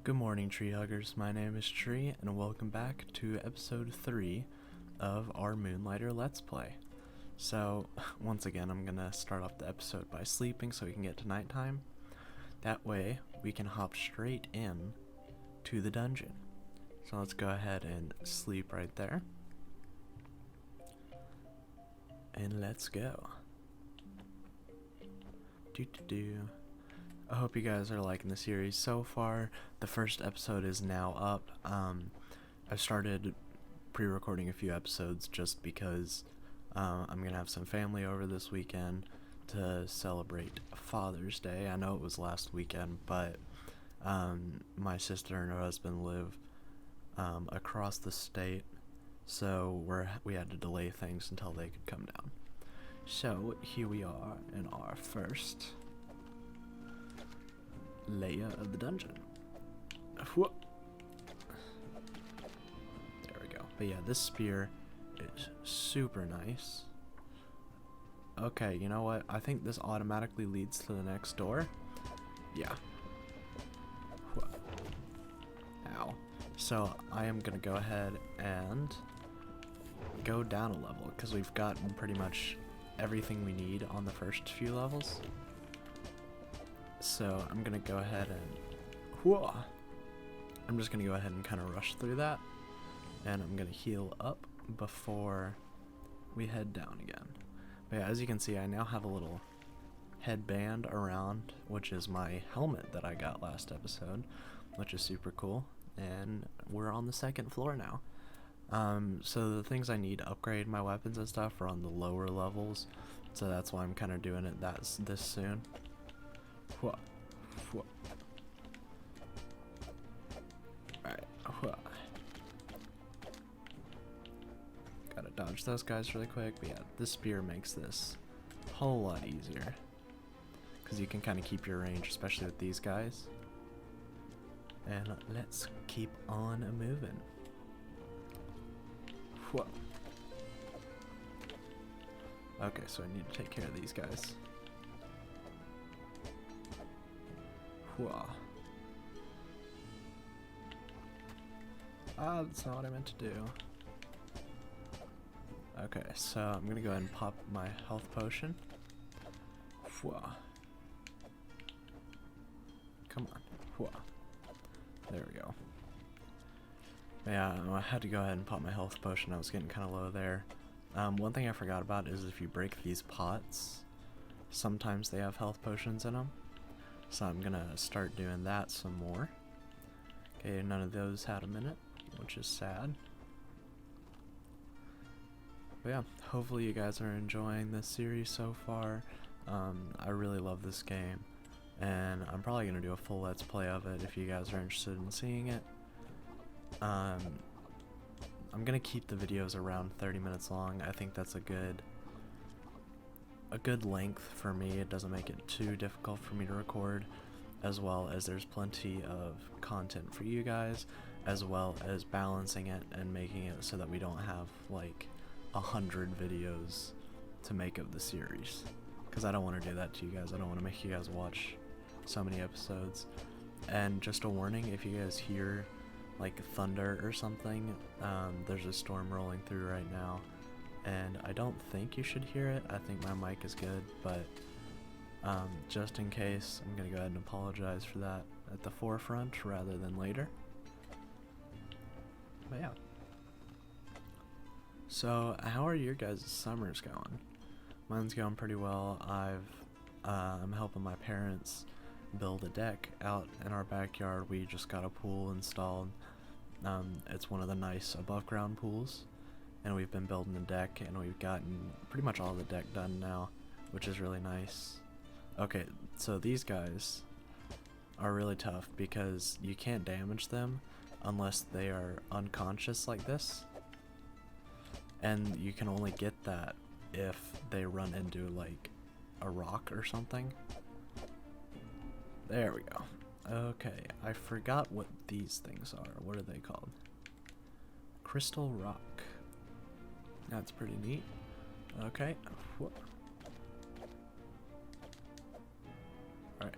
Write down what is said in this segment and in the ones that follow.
Good morning, tree huggers. My name is Tree, and welcome back to episode 3 of our Moonlighter Let's Play. So, once again, I'm gonna start off the episode by sleeping so we can get to nighttime. That way, we can hop straight in to the dungeon. So let's go ahead and sleep right there. And let's go. I hope you guys are liking the series so far. The first episode is now up. I've started pre-recording a few episodes just because I'm gonna have some family over this weekend to celebrate Father's Day. I know it was last weekend, but my sister and her husband live across the state, so we had to delay things until they could come down. So here we are in our first layer of the dungeon. Whoop. There we go. But yeah, this spear is super nice. Okay, you know what? I think this automatically leads to the next door. Yeah. Whoop. Ow. So I am gonna go ahead and go down a level because we've gotten pretty much everything we need on the first few levels. So I'm gonna go ahead and I'm just gonna go ahead and kind of rush through that, and I'm gonna heal up before we head down again. But yeah, as you can see, I now have a little headband around, which is my helmet that I got last episode, which is super cool. And we're on the second floor now. So the things I need to upgrade my weapons and stuff are on the lower levels, so that's why I'm kind of doing it this soon. Alright. Gotta dodge those guys really quick, but yeah, this spear makes this a whole lot easier, because you can kind of keep your range, especially with these guys. And let's keep on moving. Okay, so I need to take care of these guys. That's not what I meant to do. Okay, so I'm gonna go ahead and pop my health potion. Come on. There we go. Yeah, I had to go ahead and pop my health potion. I was getting kind of low there. One thing I forgot about is if you break these pots, sometimes they have health potions in them. So I'm gonna start doing that some more. Okay, none of those had a minute, which is sad. But yeah, hopefully you guys are enjoying this series so far. I really love this game, and I'm probably gonna do a full let's play of it if you guys are interested in seeing it. I'm gonna keep the videos around 30 minutes long. I think that's a good length for me. It doesn't make it too difficult for me to record, as well as there's plenty of content for you guys, as well as balancing it and making it so that we don't have like 100 videos to make of the series, because I don't want to do that to you guys. I don't want to make you guys watch so many episodes. And just a warning, if you guys hear like thunder or something, there's a storm rolling through right now, and I don't think you should hear it. I think my mic is good, but just in case, I'm gonna go ahead and apologize for that at the forefront rather than later. But yeah. So how are your guys' summers going? Mine's going pretty well. I'm helping my parents build a deck out in our backyard. We just got a pool installed. It's one of the nice above ground pools, and we've been building the deck, and we've gotten pretty much all the deck done now, which is really nice. Okay, so these guys are really tough because you can't damage them unless they are unconscious like this, and you can only get that if they run into like a rock or something. There we go. Okay, I forgot what these things are. What are they called? Crystal rock. That's pretty neat. Okay. Alright.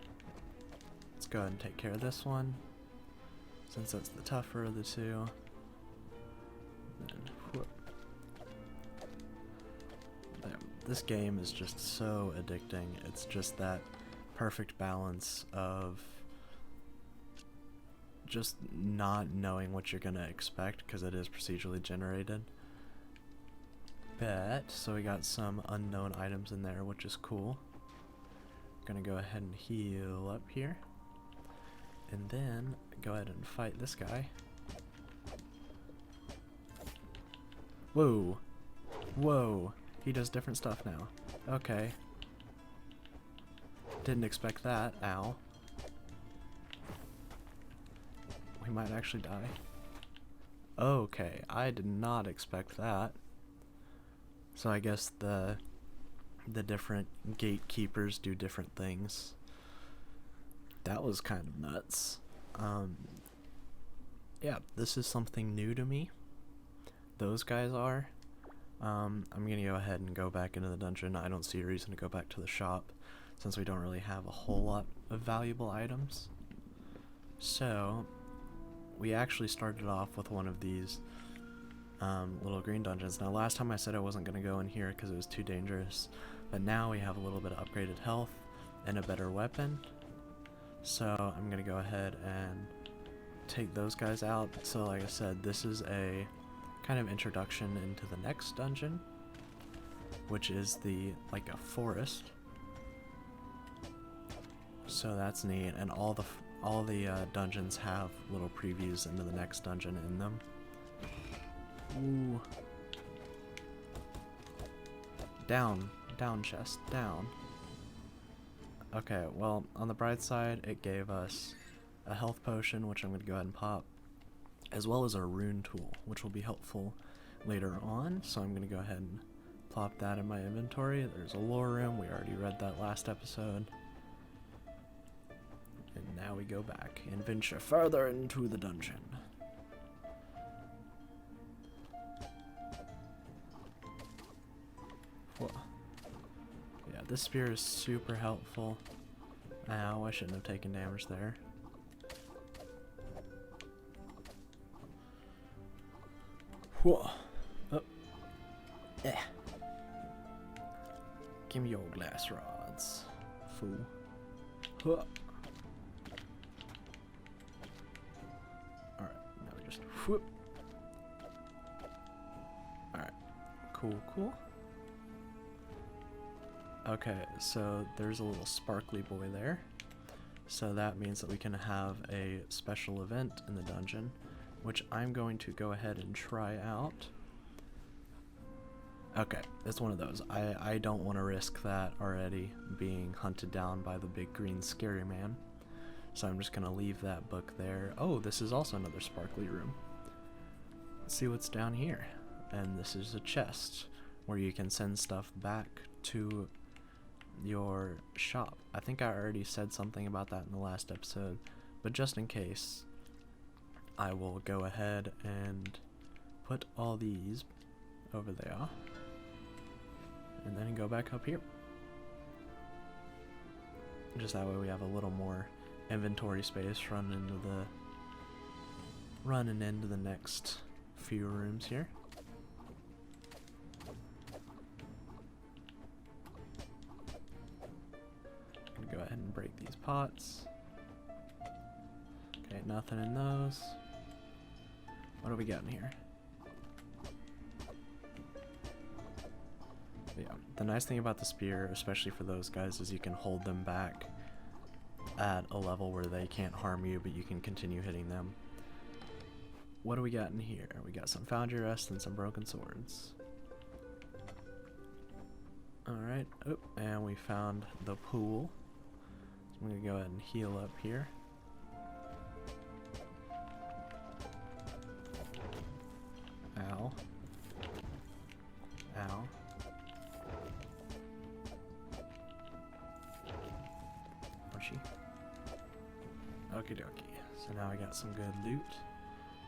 Let's go ahead and take care of this one. since that's the tougher of the two. And whoop. This game is just so addicting. It's just that perfect balance of just not knowing what you're gonna expect because it is procedurally generated. But so we got some unknown items in there, which is cool. Gonna go ahead and heal up here, and then go ahead and fight this guy. Whoa, whoa, he does different stuff now. Okay, didn't expect that. Ow. We might actually die. Okay, I did not expect that. So I guess the different gatekeepers do different things. That was kind of nuts. Yeah, this is something new to me. Those guys are. I'm gonna go ahead and go back into the dungeon. I don't see a reason to go back to the shop since we don't really have a whole lot of valuable items. So we actually started off with one of these little green dungeons. Now last time I said I wasn't going to go in here because it was too dangerous, but now we have a little bit of upgraded health and a better weapon, so I'm going to go ahead and take those guys out. So like I said, this is a kind of introduction into the next dungeon, which is like a forest. So that's neat, and all the dungeons have little previews into the next dungeon in them. Ooh. Down chest, down. Okay, well, on the bright side, it gave us a health potion, which I'm going to go ahead and pop, as well as a rune tool, which will be helpful later on, so I'm going to go ahead and plop that in my inventory. There's a lore room, we already read that last episode. And now we go back and venture further into the dungeon. Whoa. Yeah, this spear is super helpful. Ow, I shouldn't have taken damage there. Whoa. Oh. Yeah. Give me your glass rods, fool. Whoa. Alright, now we just whoop. Alright. Cool. Okay, so there's a little sparkly boy there. So that means that we can have a special event in the dungeon, which I'm going to go ahead and try out. Okay, it's one of those. I don't want to risk that already being hunted down by the big green scary man. So I'm just going to leave that book there. Oh, this is also another sparkly room. Let's see what's down here. And this is a chest where you can send stuff back to your shop. I think I already said something about that in the last episode, but just in case, I will go ahead and put all these over there, and then go back up here. Just that way we have a little more inventory space running into the next few rooms here. Go ahead and break these pots. Okay, nothing in those. What do we got in here? Yeah, the nice thing about the spear, especially for those guys, is you can hold them back at a level where they can't harm you, but you can continue hitting them. What do we got in here? We got some foundry rest and some broken swords. Alright, oh, and we found the pool. I'm going to go ahead and heal up here. Ow. Ow. Where's she? Okie dokie. So now I got some good loot.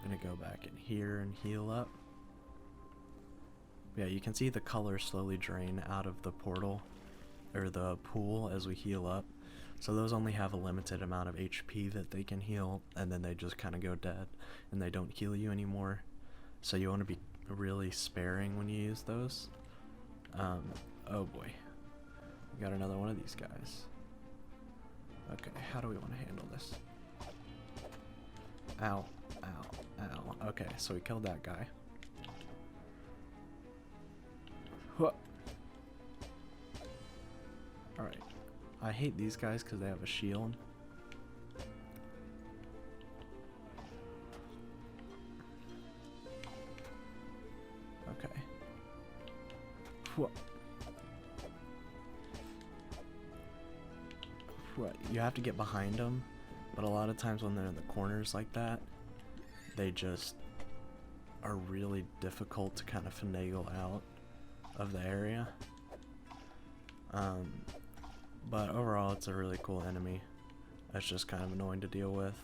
I'm going to go back in here and heal up. Yeah, you can see the color slowly drain out of the portal, or the pool, as we heal up. So those only have a limited amount of HP that they can heal, and then they just kind of go dead, and they don't heal you anymore. So you want to be really sparing when you use those. Oh boy. We got another one of these guys. Okay, how do we want to handle this? Ow, ow, ow. Okay, so we killed that guy. Alright. I hate these guys because they have a shield. Okay. You have to get behind them, but a lot of times when they're in the corners like that, they just are really difficult to kind of finagle out of the area. But overall, it's a really cool enemy. It's just kind of annoying to deal with.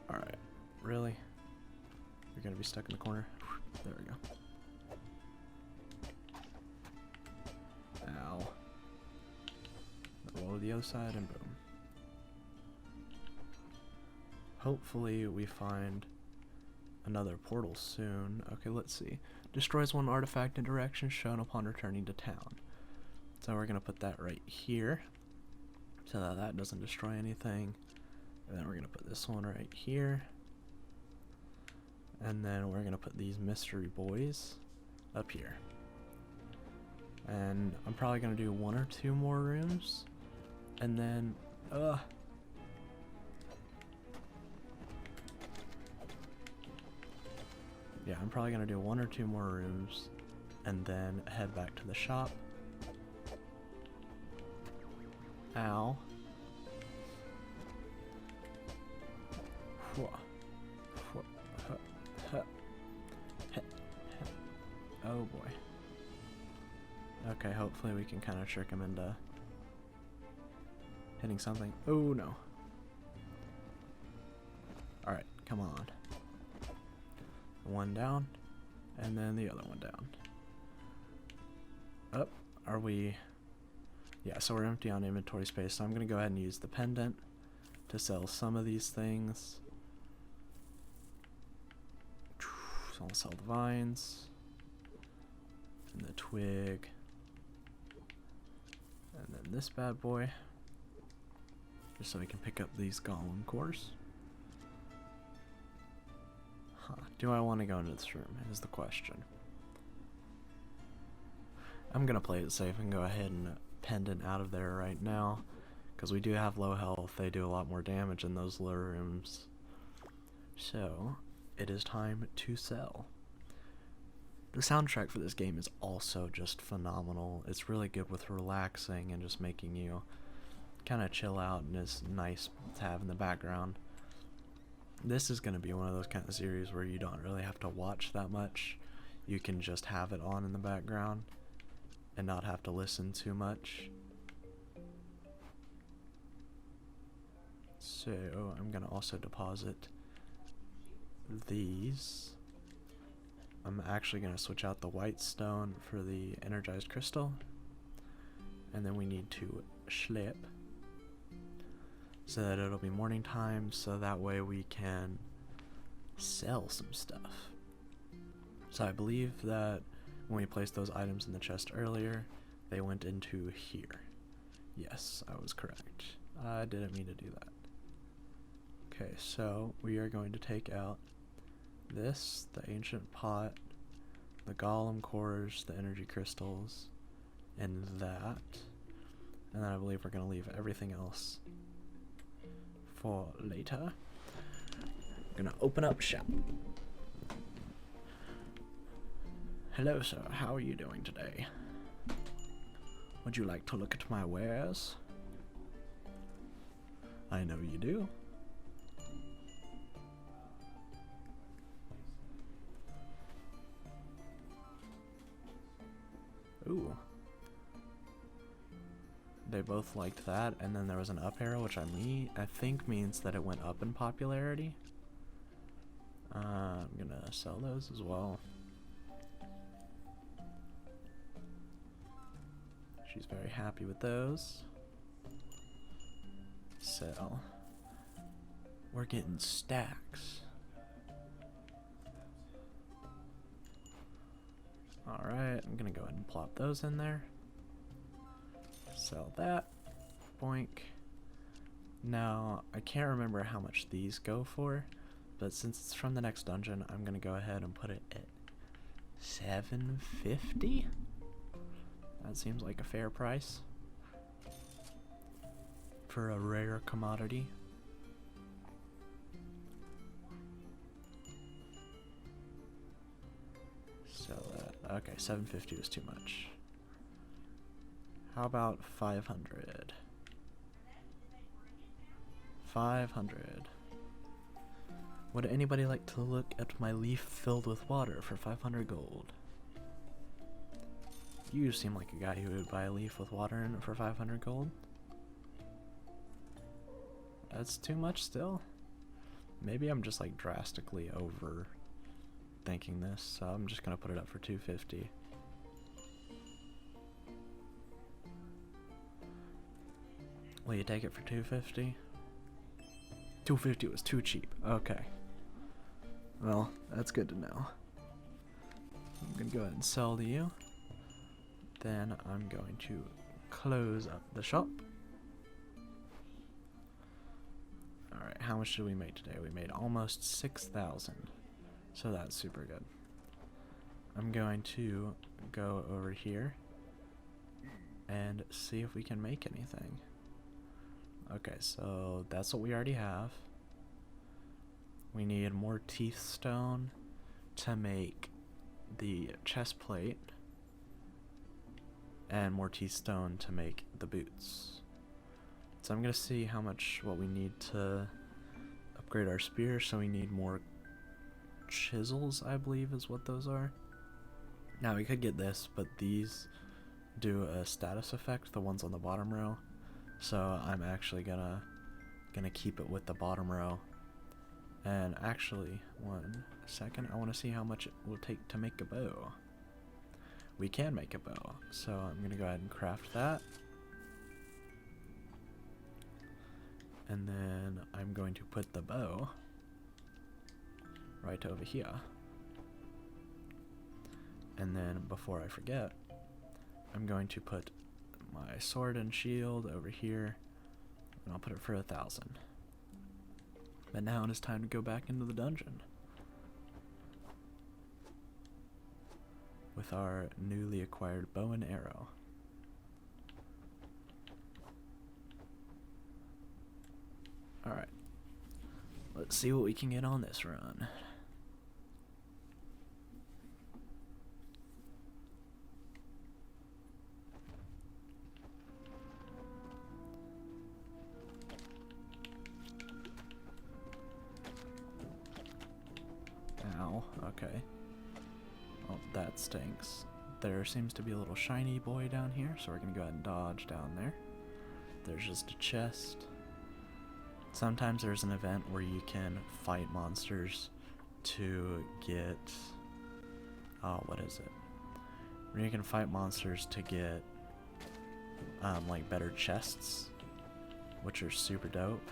Alright, really? You're gonna be stuck in the corner? There we go. Ow. Roll to the other side and boom. Hopefully we find another portal soon. Okay, let's see. Destroys one artifact in direction shown upon returning to town. So we're going to put that right here so that that doesn't destroy anything. And then we're going to put this one right here. And then we're going to put these mystery boys up here. And I'm probably going to do 1 or 2 more rooms. And then, yeah, I'm probably going to do 1 or 2 more rooms. And then head back to the shop. Ow. Oh boy. Okay, hopefully we can kind of trick him into hitting something. Oh no. Alright, come on. One down, and then the other one down. Up, are we... Yeah, so we're empty on inventory space, so I'm going to go ahead and use the pendant to sell some of these things. So I'll sell the vines, and the twig, and then this bad boy, just so we can pick up these golem cores. Do I want to go into this room, is the question. I'm going to play it safe and go ahead and pendant out of there right now, because we do have low health. They do a lot more damage in those lower rooms. So it is time to sell. The soundtrack for this game is also just phenomenal. It's really good with relaxing and just making you kind of chill out, and is nice to have in the background. This is going to be one of those kind of series where you don't really have to watch that much. You can just have it on in the background and not have to listen too much. So I'm going to also deposit these. I'm actually going to switch out the white stone for the energized crystal. And then we need to sleep so that it'll be morning time, so that way we can sell some stuff. So I believe that when we placed those items in the chest earlier, they went into here. Yes, I was correct. I didn't mean to do that. Okay, so we are going to take out this, the ancient pot, the golem cores, the energy crystals, and that. And then I believe we're going to leave everything else for later. I'm going to open up shop. Hello sir, how are you doing today? Would you like to look at my wares? I know you do. Ooh. They both liked that, and then there was an up arrow, which I think means that it went up in popularity. I'm gonna sell those as well. She's very happy with those. sell. We're getting stacks. Alright, I'm gonna go ahead and plop those in there. Sell that. Boink. Now, I can't remember how much these go for, but since it's from the next dungeon, I'm gonna go ahead and put it at 750? That seems like a fair price for a rare commodity. Sell that. Okay, 750 was too much. How about 500? 500. Would anybody like to look at my leaf filled with water for 500 gold? You seem like a guy who would buy a leaf with water in it for 500 gold. That's too much still. Maybe I'm just like drastically overthinking this, so I'm just gonna put it up for 250. Will you take it for 250? 250 was too cheap. Okay. Well, that's good to know. I'm gonna go ahead and sell to you. Then I'm going to close up the shop. Alright, how much did we make today? We made almost 6,000. So that's super good. I'm going to go over here and see if we can make anything. Okay, so that's what we already have. We need more teeth stone to make the chest plate, and more teeth stone to make the boots. So I'm gonna see how much what we need to upgrade our spear. So we need more chisels, I believe is what those are. Now we could get this, but these do a status effect, the ones on the bottom row. So I'm actually gonna keep it with the bottom row. And actually, 1 second, I want to see how much it will take to make a bow. We can make a bow, so I'm gonna go ahead and craft that. And then I'm going to put the bow right over here. And then before I forget, I'm going to put my sword and shield over here, and I'll put it for 1,000. But now it is time to go back into the dungeon with our newly acquired bow and arrow. Alright, let's see what we can get on this run. Ow, okay. Oh, that stinks. There seems to be a little shiny boy down here, so we're gonna go ahead and dodge down there. There's just a chest. Sometimes there's an event where you can fight monsters to get... oh, what is it? Where you can fight monsters to get, like, better chests, which are super dope.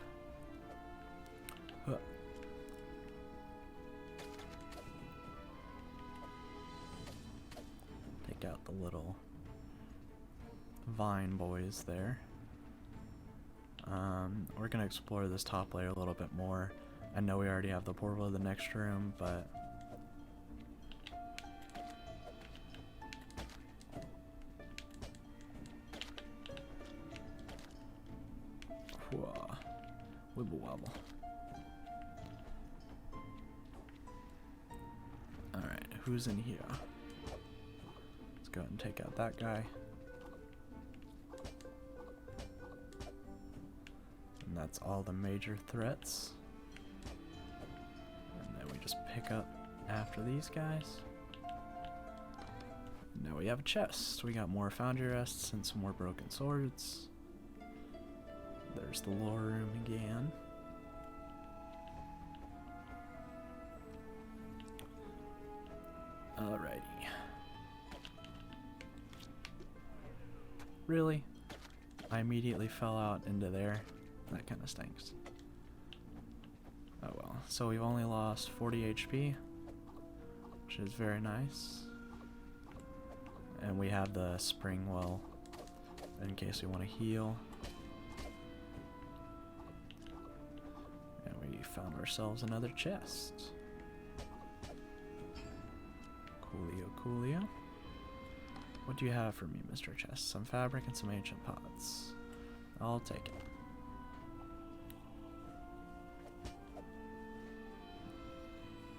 Huh. Take out the little vine boys there. We're gonna explore this top layer a little bit more. I know we already have the portal to the next room, but wibble wobble. Alright, who's in here? Let's go ahead and take out that guy. And that's all the major threats. And then we just pick up after these guys. Now we have a chest. We got more foundry rests and some more broken swords. There's the lore room again. Alrighty. Really? I immediately fell out into there. That kind of stinks. Oh well. So we've only lost 40 HP, which is very nice. And we have the spring well in case we want to heal. And we found ourselves another chest. Coolio, coolio. What do you have for me, Mr. Chest? Some fabric and some ancient pots. I'll take it.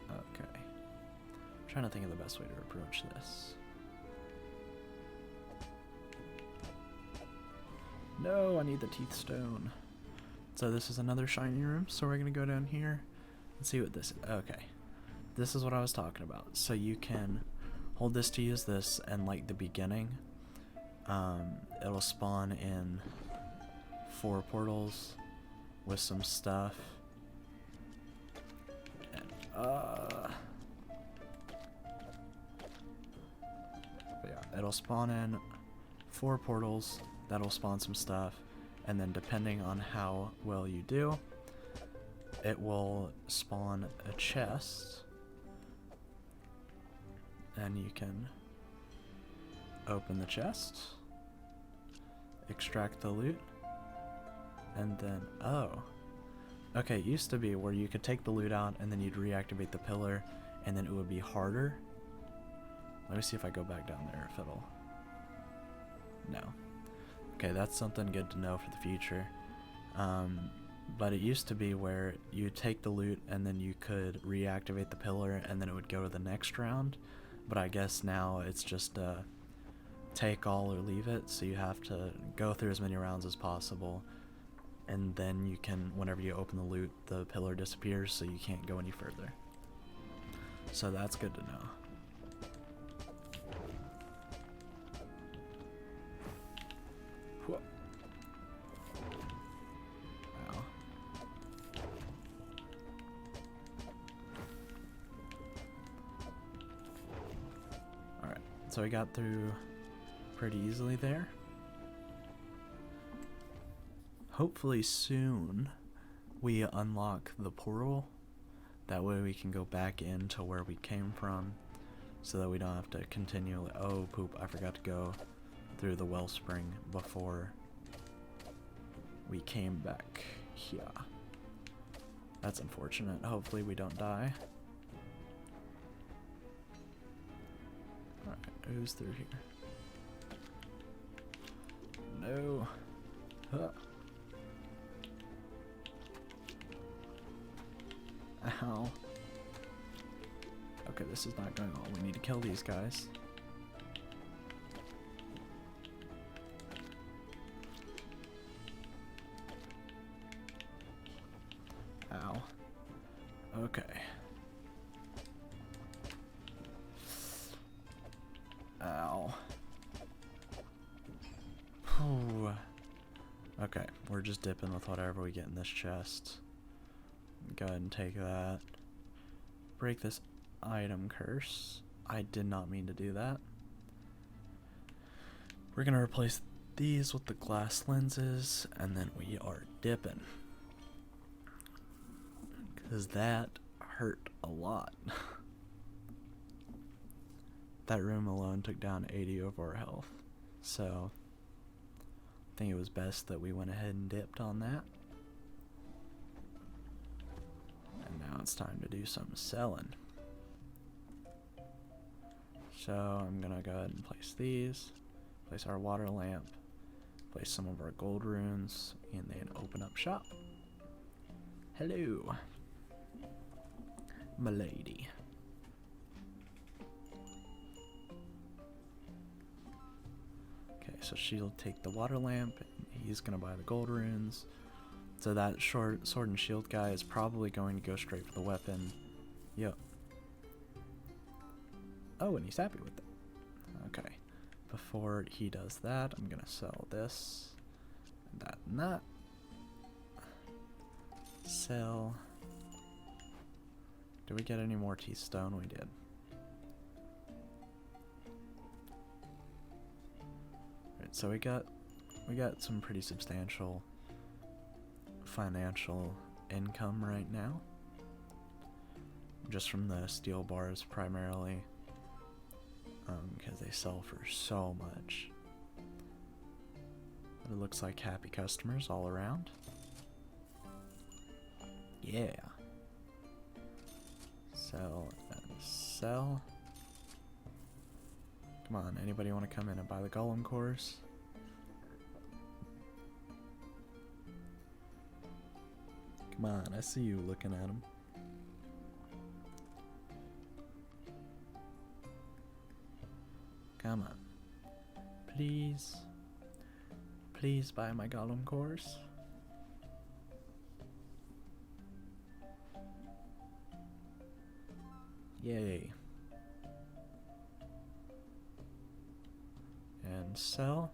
Okay. I'm trying to think of the best way to approach this. No, I need the teeth stone. So this is another shiny room, so we're gonna go down here and see what this is. Okay. This is what I was talking about. So you can hold this to use this, and like the beginning, it'll spawn in 4 portals with some stuff. And, but yeah, it'll spawn in 4 portals that'll spawn some stuff, and then depending on how well you do, it will spawn a chest. And you can open the chest, extract the loot, and then, oh. Okay, it used to be where you could take the loot out and then you'd reactivate the pillar and then it would be harder. Let me see if I go back down there if it'll... No. Okay, that's something good to know for the future. But it used to be where you take the loot and then you could reactivate the pillar and then it would go to the next round. But I guess now it's just take all or leave it, so you have to go through as many rounds as possible, and then you can, whenever you open the loot, the pillar disappears, so you can't go any further. So that's good to know. Whoa. Wow. Alright, so we got through pretty easily there. Hopefully soon we unlock the portal. That way we can go back into where we came from, so that we don't have to continually... Oh poop, I forgot to go through the wellspring before we came back here. That's unfortunate. Hopefully we don't die. Alright, who's through here? No. Huh. Ow. Okay, this is not going on. We need to kill these guys. Ow. Okay. Ow. Whew. Okay, we're just dipping with whatever we get in this chest. Go ahead and take that. Break this item curse. I did not mean to do that. We're gonna replace these with the glass lenses, and then we are dipping. Because that hurt a lot. That room alone took down 80 of our health. So, I think it was best that we went ahead and dipped on that. And now it's time to do some selling. So I'm gonna go ahead and place these, place our water lamp, place some of our gold runes, and then open up shop. Hello, m'lady. Okay, so she'll take the water lamp, and he's gonna buy the gold runes. So that short sword and shield guy is probably going to go straight for the weapon. Yep. Oh, and he's happy with it. Okay. Before he does that, I'm gonna sell this, and that, and that. Sell. Did we get any more teeth stone? We did. Alright, so we got some pretty substantial financial income right now, just from the steel bars primarily, because they sell for so much. But it looks like happy customers all around. Yeah. Sell and sell. Come on, anybody want to come in and buy the golem cores? Come on, I see you looking at them. Come on. Please. Please buy my golem cores. Yay. And sell.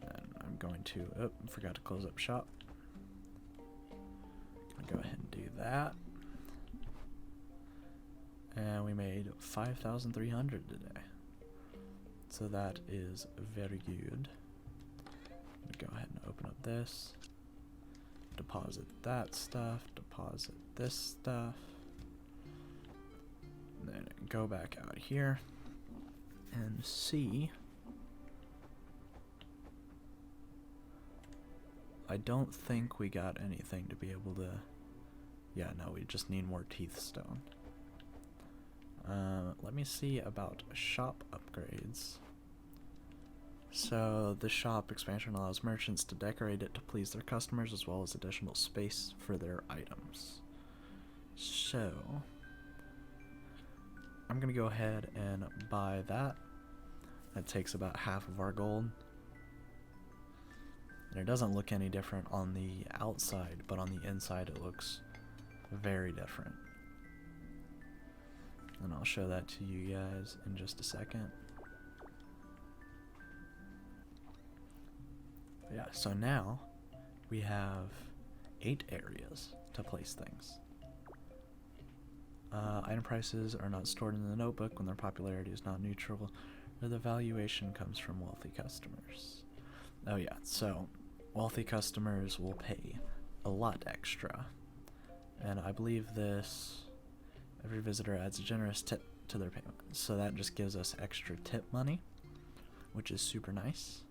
And I'm going to, oh, forgot to close up shop. Gonna go ahead and do that. And we made 5,300 today. So that is very good. I'm gonna go ahead and open up this. Deposit that stuff, deposit this stuff. And then go back out here and see. I don't think we got anything to be able to, yeah, no, we just need more teeth stone. Let me see about shop upgrades. So the shop expansion allows merchants to decorate it to please their customers, as well as additional space for their items. So I'm gonna go ahead and buy that. That takes about half of our gold. And it doesn't look any different on the outside, but on the inside it looks very different. And I'll show that to you guys in just a second. Yeah, so now we have 8 areas to place things. Item prices are not stored in the notebook when their popularity is not neutral, or the valuation comes from wealthy customers. Oh yeah, so wealthy customers will pay a lot extra. And I believe this, every visitor adds a generous tip to their payment. So that just gives us extra tip money, which is super nice.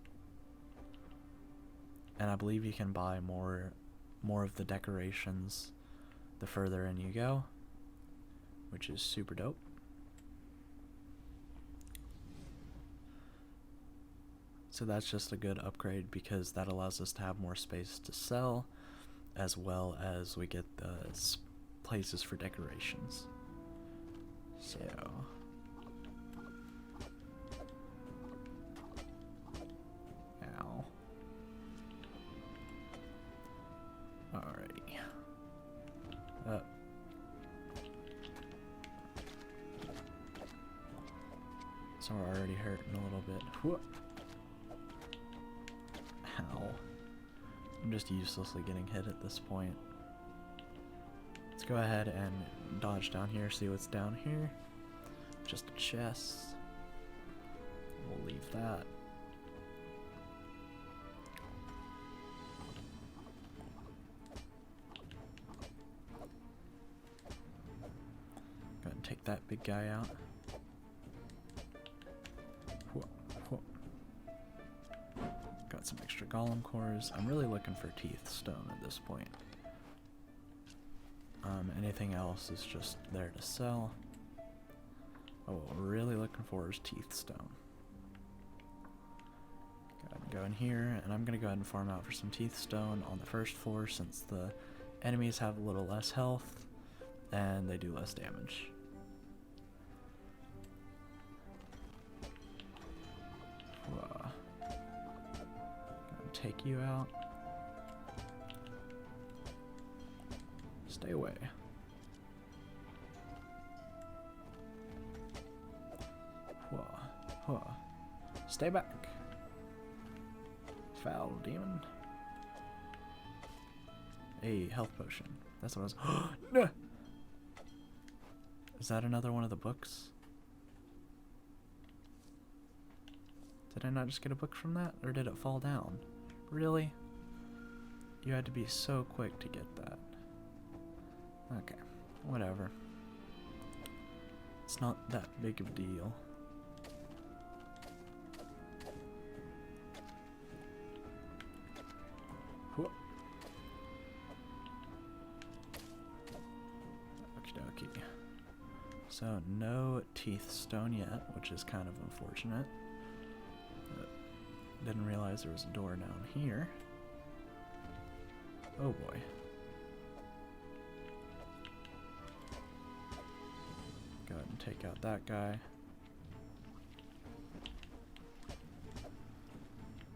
And I believe you can buy more of the decorations the further in you go, which is super dope. So that's just a good upgrade because that allows us to have more space to sell, as well as we get the places for decorations. So ow. Alrighty. So we're already hurting a little bit. Whoop. Ow. I'm just uselessly getting hit at this point. Let's go ahead and dodge down here, see what's down here. Just a chest. We'll leave that. Go ahead and take that big guy out. Got some extra golem cores. I'm really looking for teeth stone at this point. Anything else is just there to sell. Oh, what we're really looking for is teeth stone. Go ahead and go in here, and I'm gonna go ahead and farm out for some teeth stone on the first floor since the enemies have a little less health and they do less damage. Take you out. Stay away. Stay back. Foul demon. A health potion. That's what I was. No! Is that another one of the books? Did I not just get a book from that? Or did it fall down? Really? You had to be so quick to get that. Okay, whatever. It's not that big of a deal. Okie dokie. So, no teeth stone yet, which is kind of unfortunate. Didn't realize there was a door down here. Oh boy. Go ahead and take out that guy.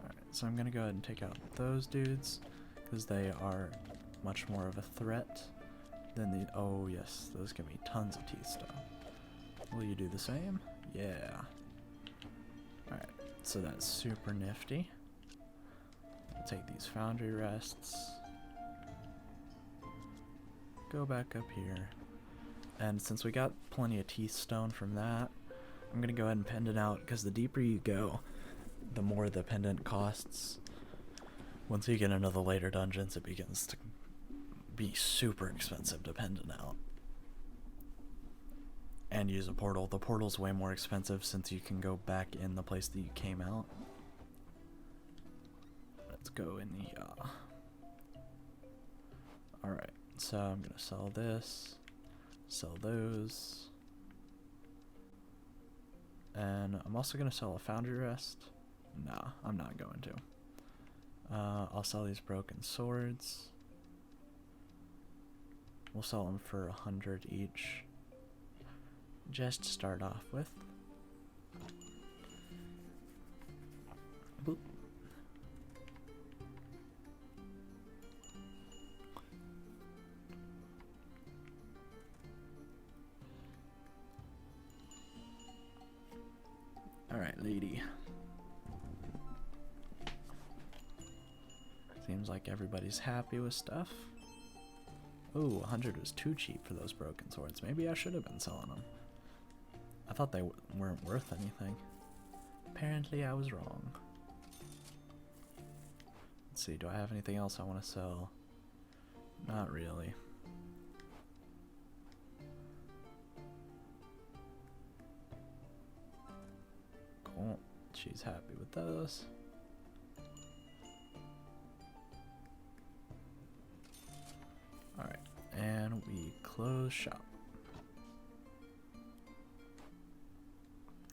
Alright, so I'm gonna go ahead and take out those dudes, because they are much more of a threat than the— oh yes, those give me tons of teeth stone. Will you do the same? Yeah. Alright, so that's super nifty. Take these foundry rests. Go back up here. And since we got plenty of teeth stone from that, I'm gonna go ahead and pendant out, because the deeper you go, the more the pendant costs. Once you get into the later dungeons, it begins to be super expensive to pendant out. And use a portal. The portal's way more expensive since you can go back in the place that you came out. Let's go in the alright, so I'm gonna sell this, sell those, and I'm also gonna sell a foundry rest. Nah, I'm not going to. I'll sell these broken swords. We'll sell them for 100 each, just to start off with. Boop. Alright, lady. Seems like everybody's happy with stuff. Ooh, 100 was too cheap for those broken swords. Maybe I should have been selling them. I thought they weren't worth anything. Apparently I was wrong. Let's see, do I have anything else I want to sell? Not really. Cool. She's happy with those. Alright, and we close shop.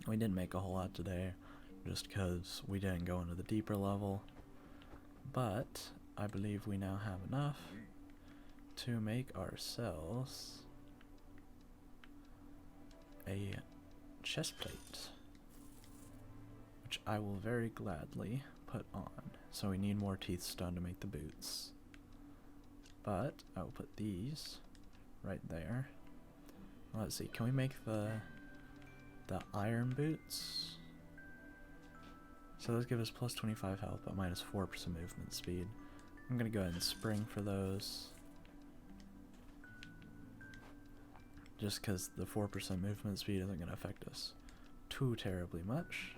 We didn't make a whole lot today, just because we didn't go into the deeper level, but I believe we now have enough to make ourselves a chest plate, which I will very gladly put on. So we need more teeth stone to make the boots, but I will put these right there. Let's see, can we make the iron boots? So those give us plus 25 health, but minus 4% movement speed. I'm gonna go ahead and spring for those, just because the 4% movement speed isn't gonna affect us too terribly much.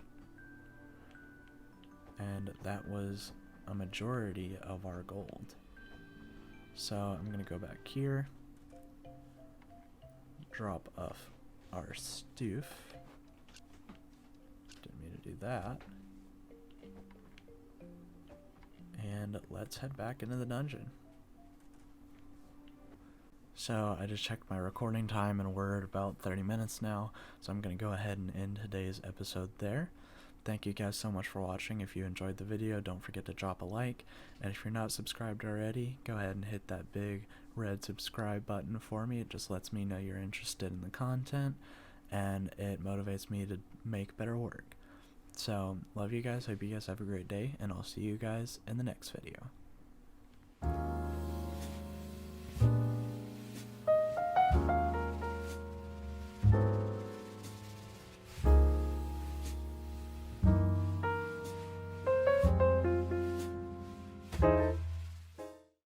And that was a majority of our gold. So I'm gonna go back here, drop off our stoof. Didn't mean to do that. And let's head back into the dungeon. So I just checked my recording time and we're at about 30 minutes now, so I'm going to go ahead and end today's episode there. Thank you guys so much for watching. If you enjoyed the video, don't forget to drop a like, and if you're not subscribed already, go ahead and hit that big red subscribe button for me. It just lets me know you're interested in the content, and it motivates me to make better work. So, love you guys, hope you guys have a great day, and I'll see you guys in the next video.